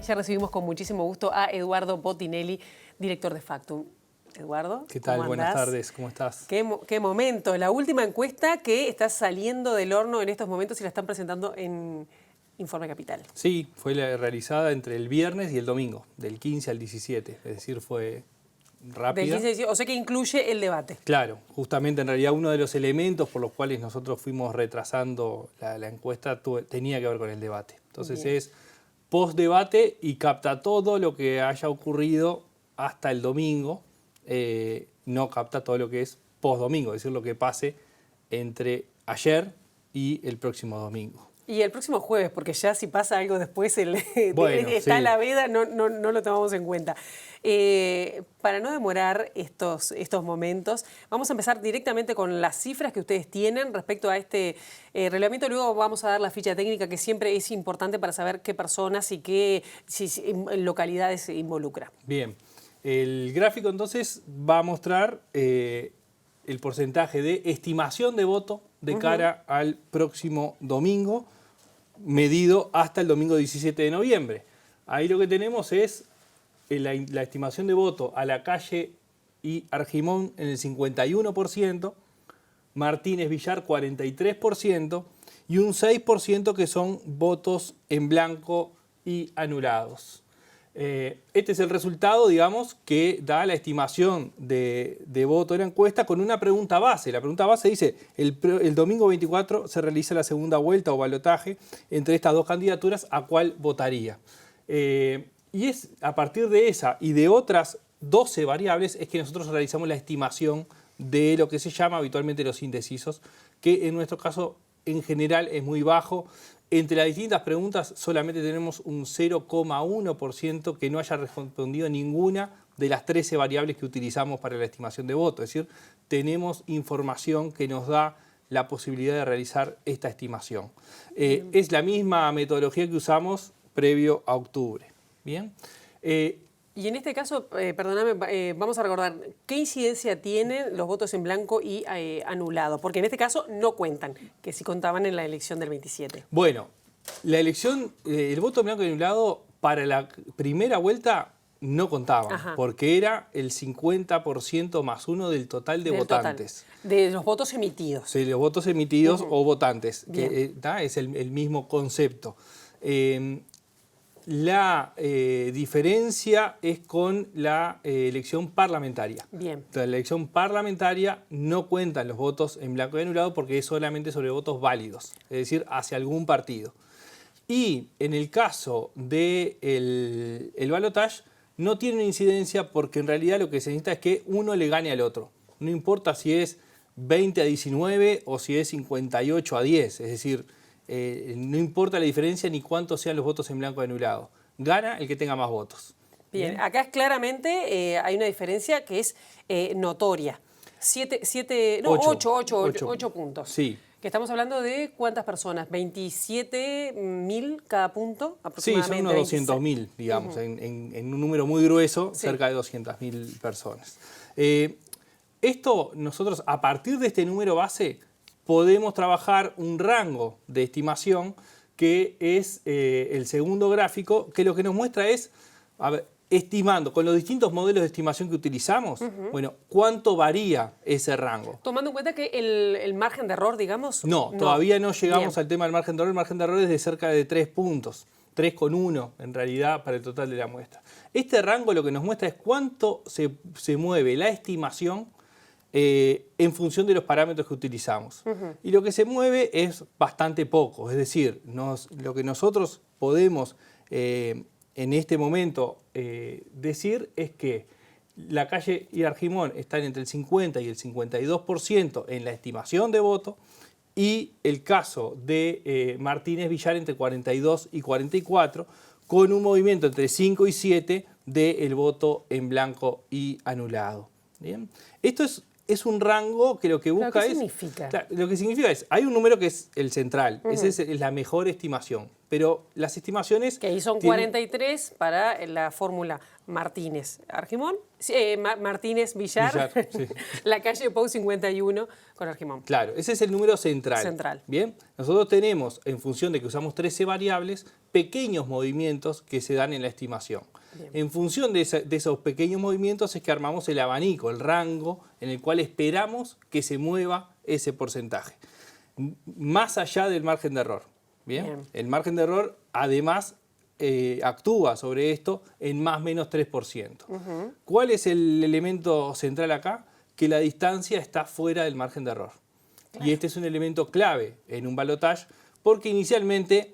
Ya recibimos con muchísimo gusto a Eduardo Botinelli, director de Factum. Eduardo, ¿qué tal? Buenas tardes, ¿cómo estás? ¿Qué momento? La última encuesta que está saliendo del horno en estos momentos y la están presentando en Informe Capital. Sí, fue realizada entre el viernes y el domingo, del 15 al 17, es decir, fue rápida. Del 15 al 17, o sea que incluye el debate. Claro, justamente en realidad uno de los elementos por los cuales nosotros fuimos retrasando la encuesta tenía que ver con el debate. Entonces Bien. es post-debate y capta todo lo que haya ocurrido hasta el domingo, no capta todo lo que es post-domingo, es decir, lo que pase entre ayer y el próximo domingo. Y el próximo jueves, porque ya si pasa algo después Bueno, está sí. la veda, no lo tomamos en cuenta. Para no demorar estos momentos, vamos a empezar directamente con las cifras que ustedes tienen respecto a este reglamento. Luego vamos a dar la ficha técnica, que siempre es importante para saber qué personas y qué localidades se involucra. Bien, el gráfico entonces va a mostrar el porcentaje de estimación de voto de cara al próximo domingo, medido hasta el domingo 17 de noviembre. Ahí lo que tenemos es la estimación de voto a Lacalle y Argimón en el 51%, Martínez Villar 43% y un 6% que son votos en blanco y anulados. Este es el resultado, digamos, que da la estimación de voto en la encuesta con una pregunta base. La pregunta base dice, el domingo 24 se realiza la segunda vuelta o balotaje entre estas dos candidaturas, ¿a cuál votaría? Y es a partir de esa y de otras 12 variables es que nosotros realizamos la estimación de lo que se llama habitualmente los indecisos, que en nuestro caso en general es muy bajo. Entre las distintas preguntas solamente tenemos un 0,1% que no haya respondido ninguna de las 13 variables que utilizamos para la estimación de voto. Es decir, tenemos información que nos da la posibilidad de realizar esta estimación. Es la misma metodología que usamos previo a octubre. ¿Bien? Y en este caso, perdóname, vamos a recordar, ¿qué incidencia tienen los votos en blanco y anulado? Porque en este caso no cuentan, que sí contaban en la elección del 27. Bueno, la elección, el voto en blanco y anulado para la primera vuelta no contaban, porque era el 50% más uno del total de votantes. De los votos emitidos. De los votos emitidos o votantes, que es el mismo concepto. La diferencia es con la elección parlamentaria. Bien. Entonces, en la elección parlamentaria no cuentan los votos en blanco y anulado porque es solamente sobre votos válidos, es decir, hacia algún partido. Y en el caso del balotaje no tiene una incidencia porque en realidad lo que se necesita es que uno le gane al otro. No importa si es 20-19 o si es 58-10, es decir, no importa la diferencia ni cuántos sean los votos en blanco y anulado. Gana el que tenga más votos. Bien, acá es claramente hay una diferencia que es notoria. 8 puntos. Sí. Que estamos hablando de ¿cuántas personas? 27.000 cada punto aproximadamente. Sí, son unos 200.000, digamos, en un número muy grueso, cerca de 200.000 personas. Esto nosotros, a partir de este número base, podemos trabajar un rango de estimación que es el segundo gráfico, que lo que nos muestra es, a ver, estimando con los distintos modelos de estimación que utilizamos, bueno, ¿cuánto varía ese rango? Tomando en cuenta que el margen de error, digamos... No, todavía no llegamos al tema del margen de error. El margen de error es de cerca de 3 puntos, 3,1 en realidad para el total de la muestra. Este rango lo que nos muestra es cuánto se mueve la estimación en función de los parámetros que utilizamos. Y lo que se mueve es bastante poco, es decir, lo que nosotros podemos en este momento decir es que Lacalle y Argimón están entre el 50 y el 52% en la estimación de voto y el caso de Martínez Villar entre 42 y 44 con un movimiento entre 5 y 7 del voto en blanco y anulado. ¿Bien? Esto es un rango que lo que busca ¿Qué significa? Lo que significa es, hay un número que es el central, esa es la mejor estimación. pero las estimaciones... Que ahí son tienen... 43 para la fórmula Martínez-Argimón, Martínez-Villar, sí. la calle Pou 51 con Argimón. Claro, ese es el número central. Bien, nosotros tenemos, en función de que usamos 13 variables, pequeños movimientos que se dan en la estimación. Bien. En función de esos pequeños movimientos es que armamos el abanico, el rango en el cual esperamos que se mueva ese porcentaje, más allá del margen de error. Bien. El margen de error, además, actúa sobre esto en más o menos 3%. ¿Cuál es el elemento central acá? Que la distancia está fuera del margen de error. Claro. Y este es un elemento clave en un balotaje porque inicialmente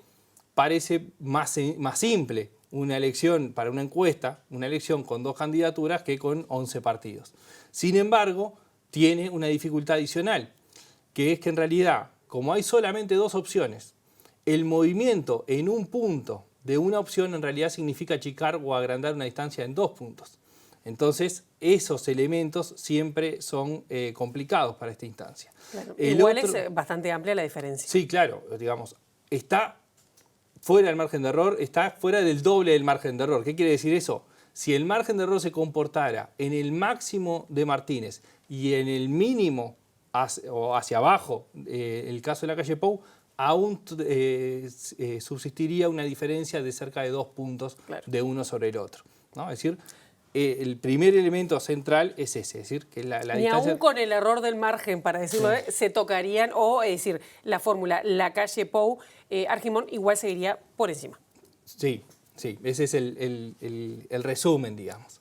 parece más simple una elección para una encuesta, una elección con 2 candidaturas que con 11 partidos. Sin embargo, tiene una dificultad adicional, que es que en realidad, como hay solamente 2 opciones, el movimiento en un punto de una opción en realidad significa achicar o agrandar una distancia en 2 puntos. Entonces, esos elementos siempre son complicados para esta instancia. Claro. Igual es bastante amplia la diferencia. Sí, claro, digamos, está fuera del margen de error, está fuera del doble del margen de error. ¿Qué quiere decir eso? Si el margen de error se comportara en el máximo de Martínez y en el mínimo o hacia abajo, el caso de la calle Pou, aún subsistiría una diferencia de cerca de 2 puntos, claro, de uno sobre el otro, ¿no? Es decir, el primer elemento central es ese, es decir, que la distancia... Ni aún con el error del margen, para decirlo, sí, se tocarían, o es decir, la fórmula, la calle Pou, Argimón igual seguiría por encima. Sí, sí, ese es el resumen, digamos.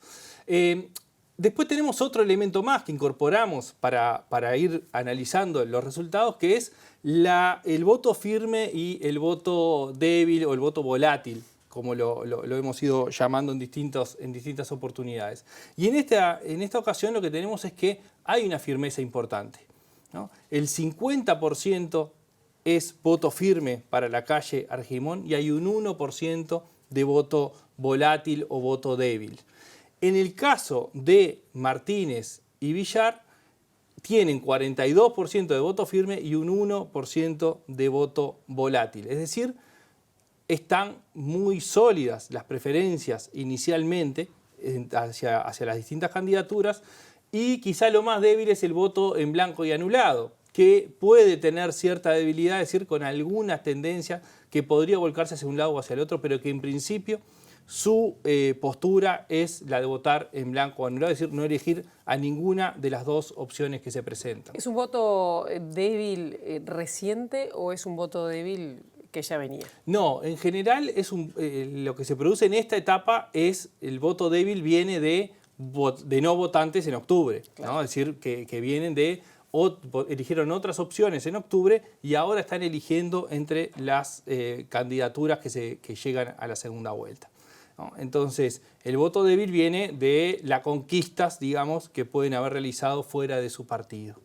Después tenemos otro elemento más que incorporamos para ir analizando los resultados, que es el voto firme y el voto débil o el voto volátil, como lo hemos ido llamando en distintas oportunidades. Y en esta ocasión lo que tenemos es que hay una firmeza importante, ¿no? El 50% es voto firme para la calle Argimón y hay un 1% de voto volátil o voto débil. En el caso de Martínez y Villar, tienen 42% de voto firme y un 1% de voto volátil. Es decir, están muy sólidas las preferencias inicialmente hacia las distintas candidaturas y quizá lo más débil es el voto en blanco y anulado, que puede tener cierta debilidad, es decir, con algunas tendencias que podría volcarse hacia un lado o hacia el otro, pero que en principio su postura es la de votar en blanco o anulado, es decir, no elegir a ninguna de las 2 opciones que se presentan. ¿Es un voto débil reciente o es un voto débil que ya venía? No, en general lo que se produce en esta etapa es el voto débil viene de no votantes en octubre, claro, ¿no? Es decir, que vienen eligieron otras opciones en octubre y ahora están eligiendo entre las candidaturas que llegan a la segunda vuelta, ¿no? Entonces, el voto débil viene de las conquistas, digamos, que pueden haber realizado fuera de su partido.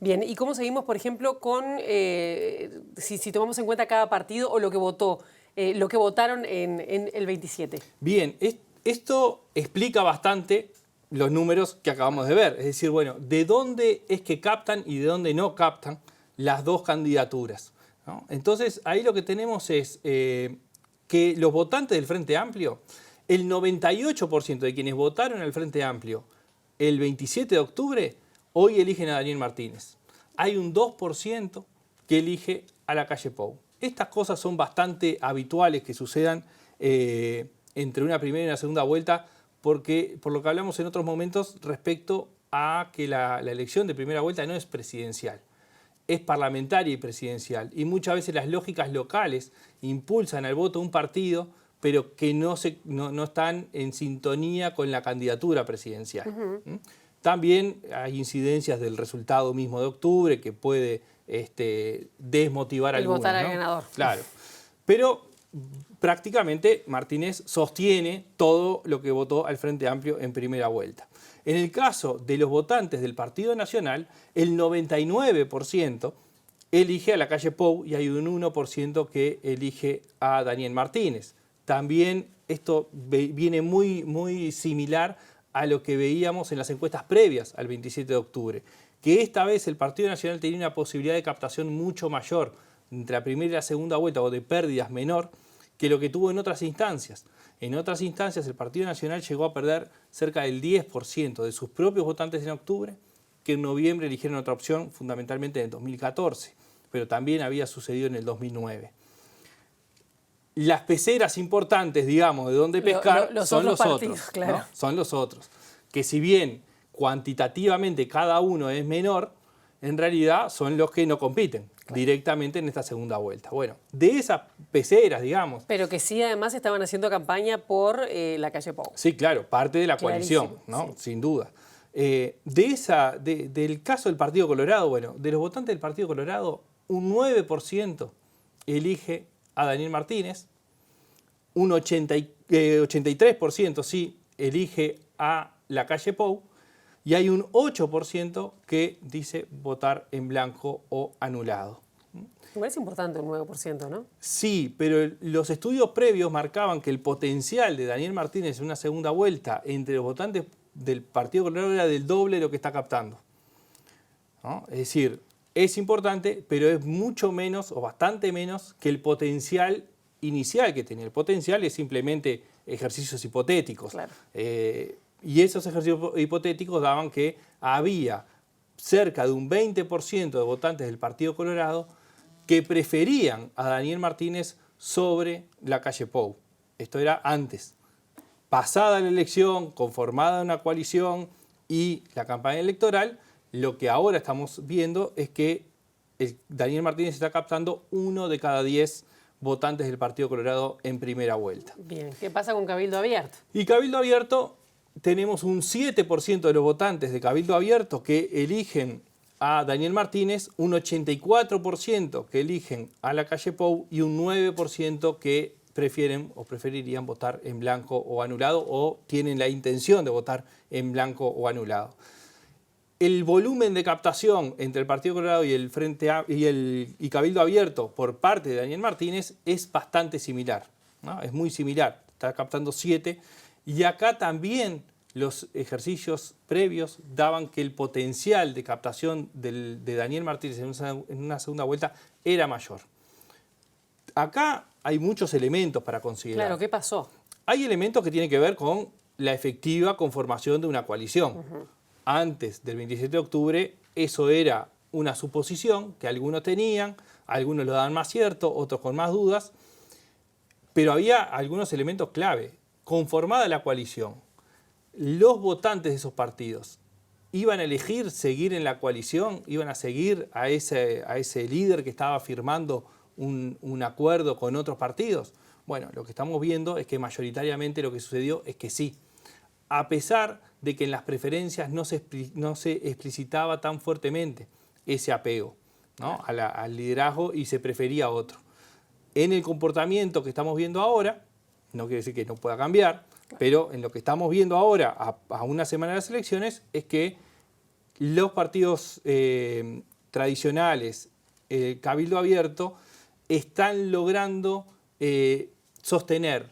Bien, ¿y cómo seguimos, por ejemplo, con si tomamos en cuenta cada partido o lo que votaron en el 27? Bien, esto explica bastante los números que acabamos de ver. Es decir, bueno, de dónde es que captan y de dónde no captan las 2 candidaturas, ¿no? Entonces, ahí lo que tenemos es que los votantes del Frente Amplio, el 98% de quienes votaron al Frente Amplio el 27 de octubre, hoy eligen a Daniel Martínez. Hay un 2% que elige a la calle Pou. Estas cosas son bastante habituales que sucedan entre una primera y una segunda vuelta, porque por lo que hablamos en otros momentos respecto a que la elección de primera vuelta no es presidencial, es parlamentaria y presidencial. Y muchas veces las lógicas locales impulsan al voto de un partido, pero que no están en sintonía con la candidatura presidencial. También hay incidencias del resultado mismo de octubre que puede desmotivar a algunos, votar al ¿no? ganador. Claro. Pero prácticamente Martínez sostiene todo lo que votó al Frente Amplio en primera vuelta. En el caso de los votantes del Partido Nacional, el 99% elige a la calle Pou y hay un 1% que elige a Daniel Martínez. También esto viene muy similar a lo que veíamos en las encuestas previas al 27 de octubre, que esta vez el Partido Nacional tenía una posibilidad de captación mucho mayor entre la primera y la segunda vuelta o de pérdidas menor que lo que tuvo en otras instancias. En otras instancias el Partido Nacional llegó a perder cerca del 10% de sus propios votantes en octubre, que en noviembre eligieron otra opción, fundamentalmente en el 2014, pero también había sucedido en el 2009. Las peceras importantes, digamos, de dónde pescar son los otros. Claro. ¿No? Son los otros. Que si bien cuantitativamente cada uno es menor, en realidad son los que no compiten directamente en esta segunda vuelta. Bueno, de esas peceras, digamos. Pero que sí, además, estaban haciendo campaña por la calle Pou. Sí, claro, parte de la coalición, ¿no? Sí. Sin duda. Del caso del Partido Colorado, bueno, de los votantes del Partido Colorado, un 9% elige a Daniel Martínez, un 83% sí elige a la calle Pou, y hay un 8% que dice votar en blanco o anulado. Igual es importante un 9%, ¿no? Sí, pero los estudios previos marcaban que el potencial de Daniel Martínez en una segunda vuelta entre los votantes del Partido Colorado era del doble de lo que está captando, ¿no? Es decir, es importante, pero es mucho menos o bastante menos que el potencial inicial que tenía. El potencial es simplemente ejercicios hipotéticos. Claro. Y esos ejercicios hipotéticos daban que había cerca de un 20% de votantes del Partido Colorado que preferían a Daniel Martínez sobre la calle Pou. Esto era antes. Pasada la elección, conformada una coalición y la campaña electoral, lo que ahora estamos viendo es que Daniel Martínez está captando 1 de cada 10 votantes del Partido Colorado en primera vuelta. Bien, ¿qué pasa con Cabildo Abierto? Y Cabildo Abierto, tenemos un 7% de los votantes de Cabildo Abierto que eligen a Daniel Martínez, un 84% que eligen a la calle Pou y un 9% que prefieren o preferirían votar en blanco o anulado o tienen la intención de votar en blanco o anulado. El volumen de captación entre el Partido Colorado y el y Cabildo Abierto por parte de Daniel Martínez es bastante similar, ¿no? Es muy similar, está captando 7 y acá también los ejercicios previos daban que el potencial de captación de Daniel Martínez en una segunda vuelta era mayor. Acá hay muchos elementos para considerar. Claro, ¿qué pasó? Hay elementos que tienen que ver con la efectiva conformación de una coalición. Antes del 27 de octubre eso era una suposición que algunos tenían, algunos lo daban más cierto, otros con más dudas, pero había algunos elementos clave. Conformada la coalición, los votantes de esos partidos iban a elegir seguir en la coalición, iban a seguir a ese líder que estaba firmando un acuerdo con otros partidos. Bueno, lo que estamos viendo es que mayoritariamente lo que sucedió es que sí. A pesar de que en las preferencias no se explicitaba tan fuertemente ese apego, ¿no? al liderazgo y se prefería a otro. En el comportamiento que estamos viendo ahora, no quiere decir que no pueda cambiar, pero en lo que estamos viendo ahora, a una semana de las elecciones, es que los partidos tradicionales, Cabildo Abierto, están logrando sostener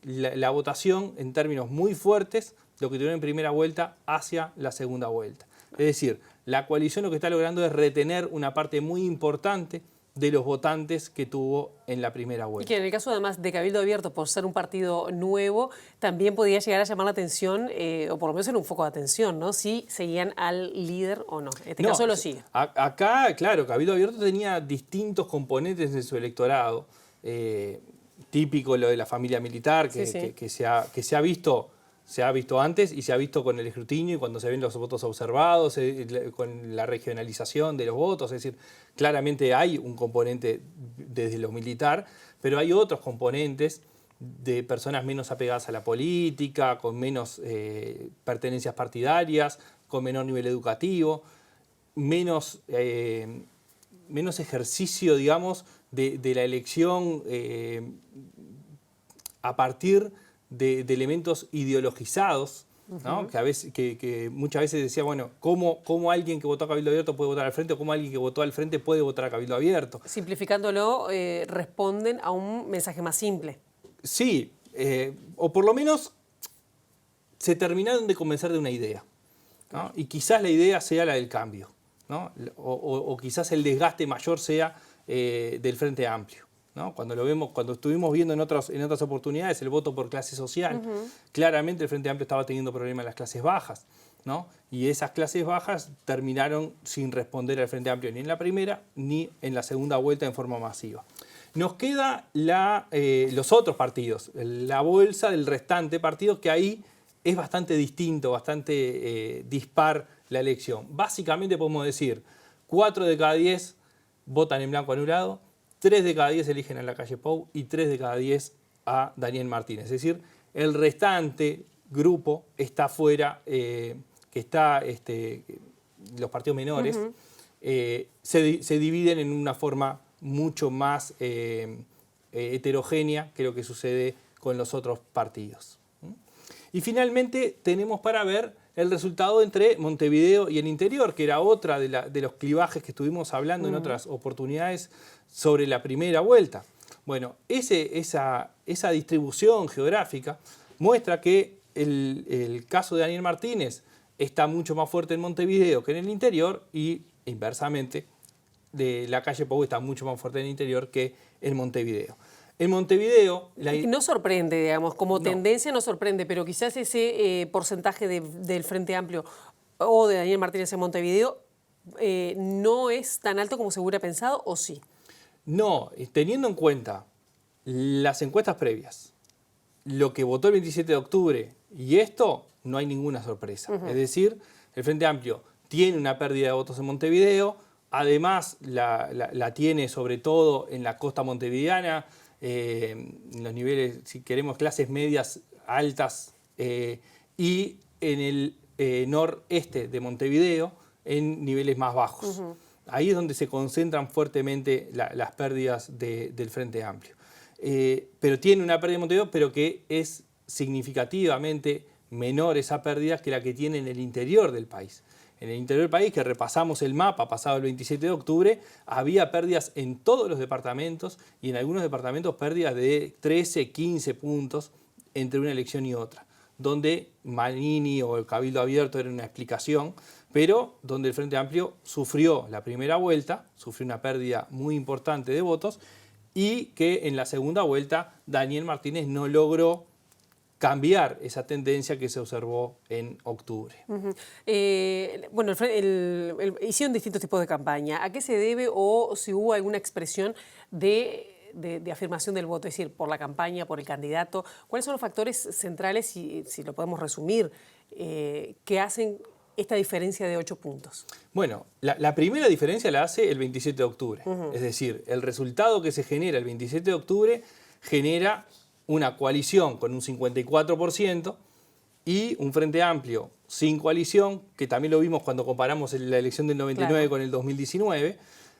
la votación en términos muy fuertes, lo que tuvieron en primera vuelta hacia la segunda vuelta. Es decir, la coalición lo que está logrando es retener una parte muy importante de los votantes que tuvo en la primera vuelta. Y que en el caso además de Cabildo Abierto, por ser un partido nuevo, también podía llegar a llamar la atención, o por lo menos en un foco de atención, ¿no? Si seguían al líder o no. En este caso lo sigue. Acá, claro, Cabildo Abierto tenía distintos componentes en su electorado. Típico lo de la familia militar, que se ha visto antes y se ha visto con el escrutinio y cuando se ven los votos observados, con la regionalización de los votos. Es decir, claramente hay un componente desde lo militar, pero hay otros componentes de personas menos apegadas a la política, con menos pertenencias partidarias, con menor nivel educativo, menos ejercicio, digamos, de la elección a partir de elementos ideologizados, ¿no? que muchas veces decía, bueno, ¿cómo alguien que votó a Cabildo Abierto puede votar al frente o cómo alguien que votó al frente puede votar a Cabildo Abierto? Simplificándolo, responden a un mensaje más simple. Sí, o por lo menos se terminaron de convencer de una idea, ¿no? Y quizás la idea sea la del cambio, ¿no? O quizás el desgaste mayor sea del Frente Amplio, ¿no? Cuando estuvimos viendo en otras oportunidades el voto por clase social, claramente el Frente Amplio estaba teniendo problemas en las clases bajas, ¿no? Y esas clases bajas terminaron sin responder al Frente Amplio ni en la primera ni en la segunda vuelta en forma masiva. Nos queda los otros partidos, la bolsa del restante partidos, que ahí es bastante distinto, bastante dispar la elección. Básicamente podemos decir, 4 de cada 10 votan en blanco anulado, 3 de cada 10 eligen a Lacalle Pou y 3 de cada 10 a Daniel Martínez. Es decir, el restante grupo está fuera, que está los partidos menores, se dividen en una forma mucho más heterogénea que lo que sucede con los otros partidos. Y finalmente tenemos para ver el resultado entre Montevideo y el interior, que era otra de los clivajes que estuvimos hablando en otras oportunidades sobre la primera vuelta. Bueno, esa distribución geográfica muestra que el caso de Daniel Martínez está mucho más fuerte en Montevideo que en el interior y inversamente de Lacalle Pou está mucho más fuerte en el interior que en Montevideo. En Montevideo... No sorprende, digamos, como tendencia no sorprende, pero quizás ese porcentaje del Frente Amplio o de Daniel Martínez en Montevideo no es tan alto como se hubiera pensado, ¿o sí? No, teniendo en cuenta las encuestas previas, lo que votó el 27 de octubre y esto, no hay ninguna sorpresa. Es decir, el Frente Amplio tiene una pérdida de votos en Montevideo, además la tiene sobre todo en la costa montevideana, en los niveles, si queremos, clases medias, altas, y en el noreste de Montevideo en niveles más bajos. Ahí es donde se concentran fuertemente las pérdidas del Frente Amplio. Pero tiene una pérdida de Montevideo, pero que es significativamente menor esa pérdida que la que tiene en el interior del país. En el interior del país, que repasamos el mapa pasado el 27 de octubre, había pérdidas en todos los departamentos y en algunos departamentos pérdidas de 13, 15 puntos entre una elección y otra, donde Manini o el Cabildo Abierto era una explicación, pero donde el Frente Amplio sufrió la primera vuelta, sufrió una pérdida muy importante de votos y que en la segunda vuelta Daniel Martínez no logró cambiar esa tendencia que se observó en octubre. Bueno, hicieron distintos tipos de campaña. ¿A qué se debe o si hubo alguna expresión de afirmación del voto? Es decir, por la campaña, por el candidato. ¿Cuáles son los factores centrales, si lo podemos resumir, que hacen esta diferencia de 8 puntos? Bueno, la primera diferencia la hace el 27 de octubre. Es decir, el resultado que se genera el 27 de octubre genera una coalición con un 54% y un Frente Amplio sin coalición, que también lo vimos cuando comparamos la elección del 99 con el 2019,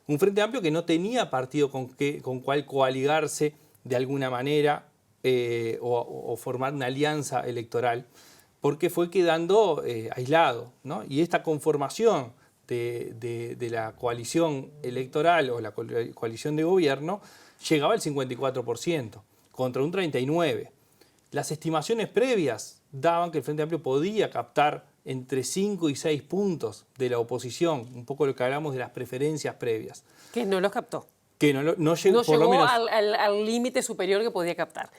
un Frente Amplio que no tenía partido con cual coaligarse de alguna manera o formar una alianza electoral, porque fue quedando aislado, ¿no? Y esta conformación de la coalición electoral o la coalición de gobierno llegaba al 54%. Contra un 39%. Las estimaciones previas daban que el Frente Amplio podía captar entre 5 y 6 puntos de la oposición, un poco lo que hablamos de las preferencias previas. Que no los captó. Que no llegó, por lo menos, al límite superior que podía captar.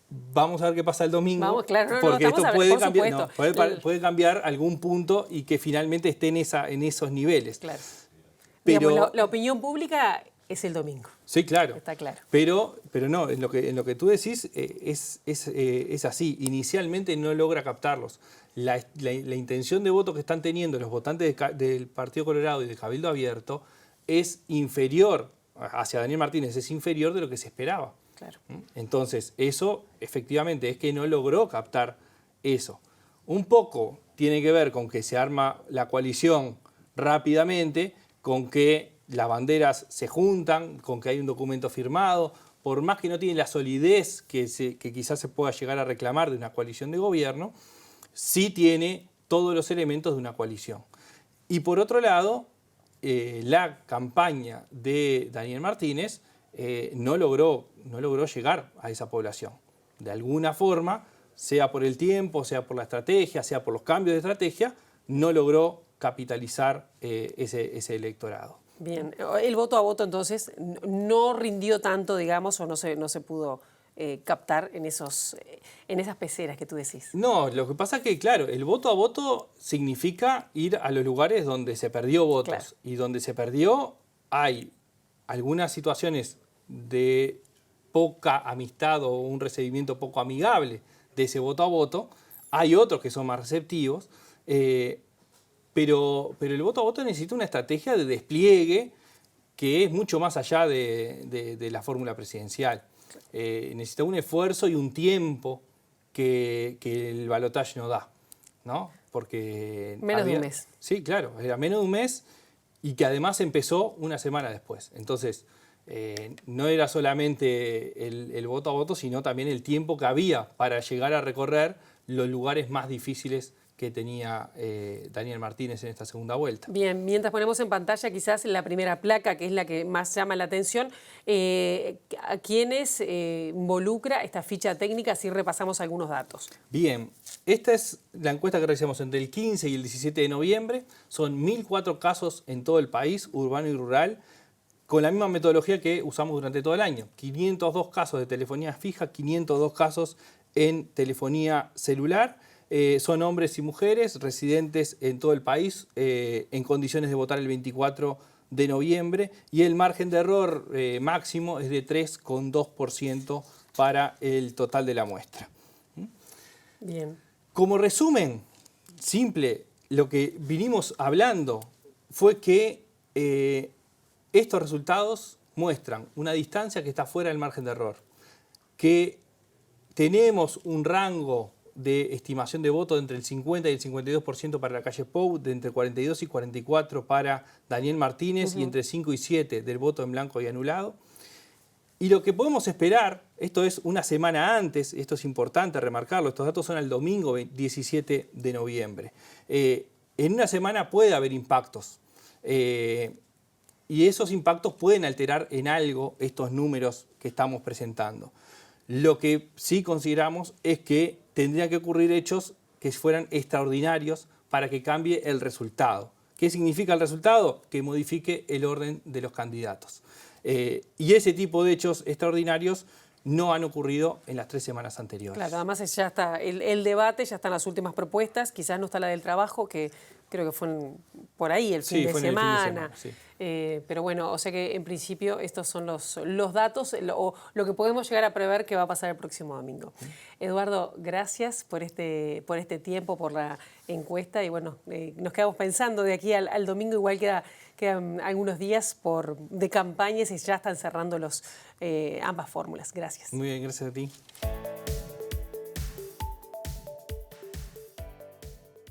Vamos a ver qué pasa el domingo, Vamos, claro, porque esto puede cambiar, puede cambiar cambiar algún punto y que finalmente esté en esos niveles. Claro. Pero digamos, la opinión pública es el domingo. Sí, claro. Está claro. Pero no, en lo que tú decís es así. Inicialmente no logra captarlos. La intención de voto que están teniendo los votantes del Partido Colorado y del Cabildo Abierto es inferior, hacia Daniel Martínez, es inferior de lo que se esperaba. Claro. Entonces, eso efectivamente es que no logró captar eso. Un poco tiene que ver con que se arma la coalición rápidamente, con que las banderas se juntan, con que hay un documento firmado, por más que no tiene la solidez que quizás se pueda llegar a reclamar de una coalición de gobierno, sí tiene todos los elementos de una coalición. Y por otro lado, la campaña de Daniel Martínez no logró llegar a esa población. De alguna forma, sea por el tiempo, sea por la estrategia, sea por los cambios de estrategia, no logró capitalizar ese electorado. Bien, el voto a voto entonces no rindió tanto, digamos, o no se pudo captar en esas peceras que tú decís. No, lo que pasa es que, claro, el voto a voto significa ir a los lugares donde se perdió votos. Claro. Y donde se perdió hay algunas situaciones de poca amistad o un recibimiento poco amigable de ese voto a voto. Hay otros que son más receptivos, pero el voto a voto necesita una estrategia de despliegue que es mucho más allá de la fórmula presidencial. Necesita un esfuerzo y un tiempo que el balotaje no da, ¿no? Porque menos de un mes. Sí, claro, era menos de un mes y que además empezó una semana después. Entonces, no era solamente el voto a voto, sino también el tiempo que había para llegar a recorrer los lugares más difíciles que tenía Daniel Martínez en esta segunda vuelta. Bien, mientras ponemos en pantalla quizás la primera placa, que es la que más llama la atención, ¿a quiénes involucra esta ficha técnica? Así repasamos algunos datos. Bien, esta es la encuesta que realizamos entre el 15 y el 17 de noviembre. Son 1.004 casos en todo el país, urbano y rural, con la misma metodología que usamos durante todo el año. 502 casos de telefonía fija, 502 casos en telefonía celular. Son hombres y mujeres residentes en todo el país en condiciones de votar el 24 de noviembre y el margen de error máximo es de 3,2% para el total de la muestra. Bien. Como resumen simple, lo que vinimos hablando fue que estos resultados muestran una distancia que está fuera del margen de error, que tenemos un rango de estimación de voto de entre el 50 y el 52% para la calle Pou, de entre 42 y 44 para Daniel Martínez y entre 5 y 7 del voto en blanco y anulado. Y lo que podemos esperar, esto es una semana antes, esto es importante remarcarlo, estos datos son el domingo 17 de noviembre. En una semana puede haber impactos y esos impactos pueden alterar en algo estos números que estamos presentando. Lo que sí consideramos es que tendrían que ocurrir hechos que fueran extraordinarios para que cambie el resultado. ¿Qué significa el resultado? Que modifique el orden de los candidatos. Y ese tipo de hechos extraordinarios no han ocurrido en las 3 semanas anteriores. Claro, además ya está el debate, ya están las últimas propuestas, quizás no está la del trabajo, que creo que fue por ahí el fin de semana. Sí. Pero bueno, o sea que en principio estos son los datos, lo que podemos llegar a prever que va a pasar el próximo domingo. Eduardo, gracias por este tiempo, por la encuesta y bueno, nos quedamos pensando de aquí al domingo, igual quedan algunos días de campañas y ya están cerrando ambas fórmulas. Gracias. Muy bien, gracias a ti.